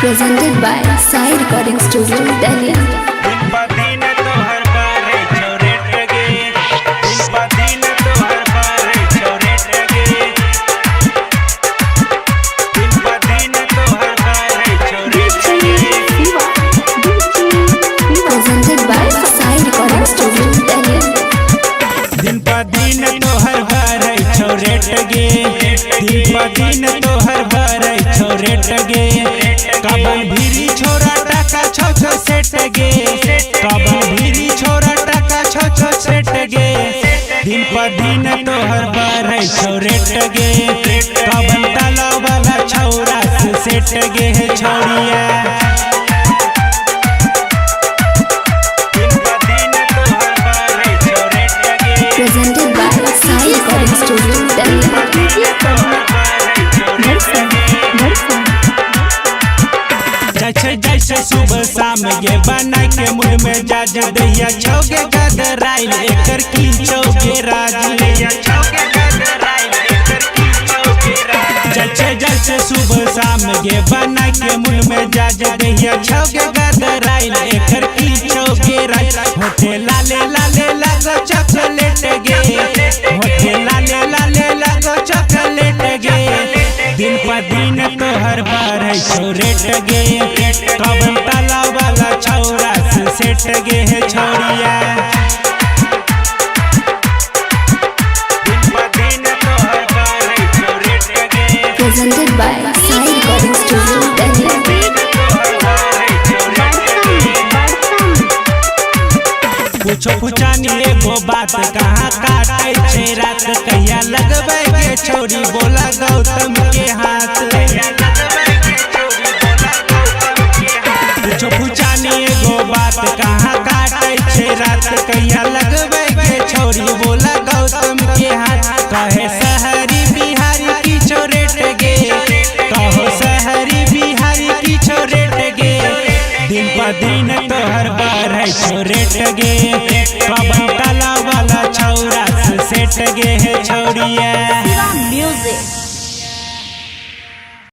Presented by Sai Recording Studio, Delhi. Presented by Sai Recording Studio, Delhi. दिन पर दिन तो हर बार छोरे टगे, दिन पर दिन तो हर बार छोरे टगे, कबल भीरी छोरा टका छो छो सेट गे, कबल भीरी छोरा टका छो छो सेट गे, दिन पर दिन तो हर बार छोरे टगे, कबल तालाब वाला छौरा से सेट गे है छोड़िया। Presented by Sai Recording Studio, Delhi. जैसे जैसे सुबह शाम ये बना के मुड़ में जाज दैया छौगे गदराइल एकर की चौके राज जैसे जैसे सुबह शाम ये बना के मुड़ में जाज दैया छौगे गदराइल एकर की चौके राज होठे लाले लाले लगो चॉकलेट गे, होठे लाले लाले लगो चॉकलेट गे, दिन पर दिन तो हर बार छोरेट गे, कब ताला वाला छौरा से सेट गे है छोड़िया। Presented by Sai Recording Studio, Delhi. पूछो पुछानी एगो बात कहाँ काटे छे रात कहिया लगबे के छोड़ी बोला गौतम के हाथ। पूछो पुछानी एगो बात कहाँ काटे छे रात कहिया